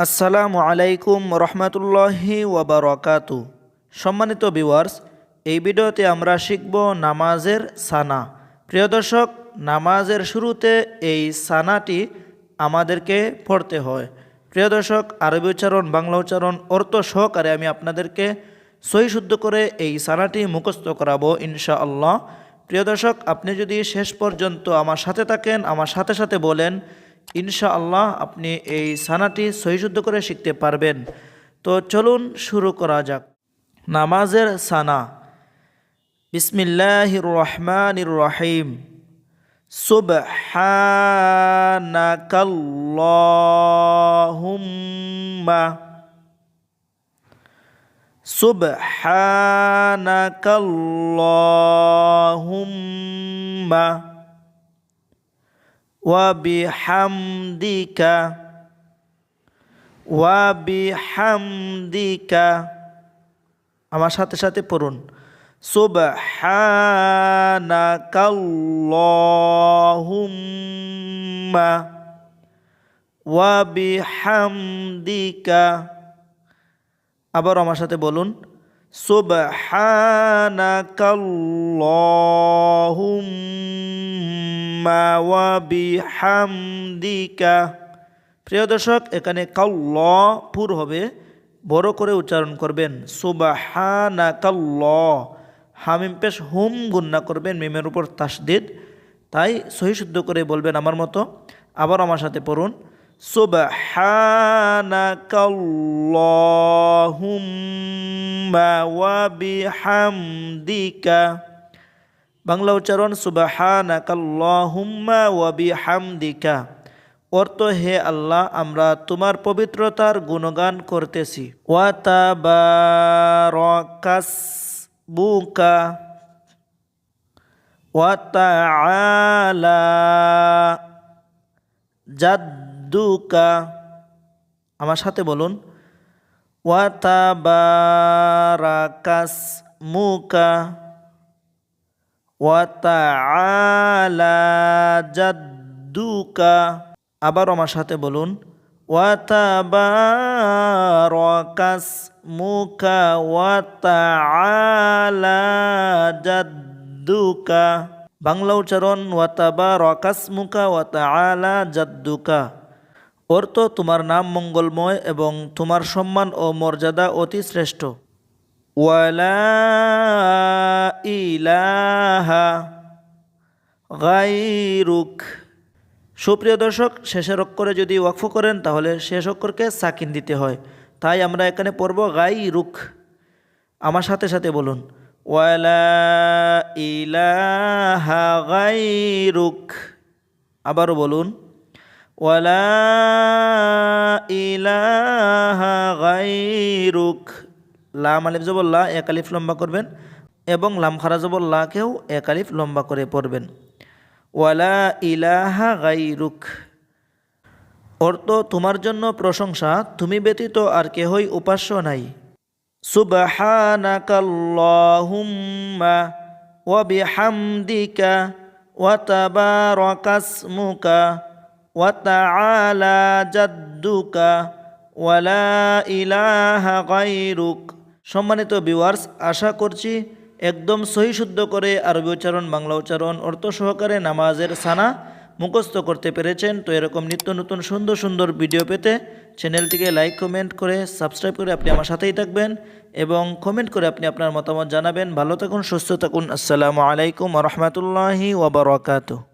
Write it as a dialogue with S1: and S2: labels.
S1: আসসালামু আলাইকুম রহমতুল্লাহি ওয়াবারাকাতু। সম্মানিত ভিউয়ার্স, এই ভিডিওতে আমরা শিখব নামাজের সানা। প্রিয় দর্শক, নামাজের শুরুতে এই সানাটি আমাদেরকে পড়তে হয়। প্রিয় দর্শক, আরবি উচ্চারণ, বাংলা উচ্চারণ, অর্থ সহকারে আমি আপনাদেরকে সহি শুদ্ধ করে এই সানাটি মুখস্থ করাবো ইনশাআল্লাহ। প্রিয় দর্শক, আপনি যদি শেষ পর্যন্ত আমার সাথে থাকেন, আমার সাথে সাথে বলেন, ইনশাআল্লাহ আপনি এই সানাটি সহিশুদ্ধ করে শিখতে পারবেন। তো চলুন শুরু করা যাক। নামাজের সানা। বিসমিল্লাহির রহমানির রহিম। সুবহানাকাল্লাহুম্মা সুবহানাকাল্লাহুম্মা ওয়াবিহামদিকা ওয়াবিহামদিকা। আমার সাথে সাথে পড়ুন, সুবহানাকাল্লাহুম্মা ওয়াবিহামদিকা। আবার আমার সাথে বলুন, সুবহানাকাল্লাহুম্মা ওয়া বিহামদিকা। প্রিয় দর্শক, এখানে কাল্লাহ পুর হবে, বড় করে উচ্চারণ করবেন। সুবহানাকাল্লাহ, হামিম পেশ হুম গুন্না করবেন, মিমের উপর তাসদিদ, তাই সহি শুদ্ধ করে বলবেন আমার মতো। আবার আমার সাথে পড়ুন, সুবহানাকাল্লাহুম্মা ওয়া বিহামদিকা। বাংলা উচ্চারণ, সুবহানাকাল্লাহুম্মা ওয়া বিহামদিকা। অর্থ, হে আল্লাহ, আমরা তোমার পবিত্রতার গুণগান করতেছি। ওয়া তাবারাকাসমুকা ওয়া তাআলা জাদ্দুকা। আমার সাথে বলুন, ওয়া তাবারাকাসমুকা ওয়া তাআলা জাদ্দুকা। আবার আমার সাথে বলুন, ওয়া তাবারাকাসমুকা ওয়া তাআলা জাদ্দুকা। বাংলা উচ্চারণ, ওয়া তাবারাকাসমুকা ওয়া তাআলা জাদ্দুকা। অর্থ, তোমার নাম মঙ্গলময় এবং তোমার সম্মান ও মর্যাদা অতি শ্রেষ্ঠ। ওয়ালা ইলাহা গায়রুক। সুপ্রিয় দর্শক, শেষের অক্ষরে যদি ওয়াকফ করেন তাহলে শেষ অক্ষরকে সাকিন দিতে হয়, তাই আমরা এখানে পড়ব গায়রুক। আমার সাথে সাথে বলুন, ওয়ালা ইলাহা গায়রুক। আবারও বলুন, ওয়ালা ইলাহা গায়রুক। লাম আলিফ জবর লা, এক আলিফ লম্বা করবেন, এবং লাম খারা জবর লাকেও এক আলিফ লম্বা করে পড়বেন। ওয়ালা ইলাহা গায়রুক। অর্থ, তোমার জন্য প্রশংসা, তুমি ব্যতীত আর কেহই উপাস্য নাই। সুবহানাকাল্লাহুম্মা ওয়া বিহামদিকা ওয়া তাবারাকাসমুকা ওয়া তাআলা জাদ্দুকা ওয়ালা ইলাহা গায়রুক। সম্মানিত ভিউয়ার্স, আশা করছি একদম সহি শুদ্ধ করে আরবি উচ্চারণ, বাংলা উচ্চারণ, অর্থ সহকারে নামাজের সানা মুখস্থ করতে পেরেছেন। তো এরকম নিত্য নতুন সুন্দর সুন্দর ভিডিও পেতে চ্যানেলটিকে লাইক, কমেন্ট করে সাবস্ক্রাইব করে আপনি আমার সাথেই থাকবেন এবং কমেন্ট করে আপনি আপনার মতামত জানাবেন। ভালো থাকুন, সুস্থ থাকুন। আসসালামু আলাইকুম ওয়া রাহমাতুল্লাহি ওয়া বারাকাতুহু।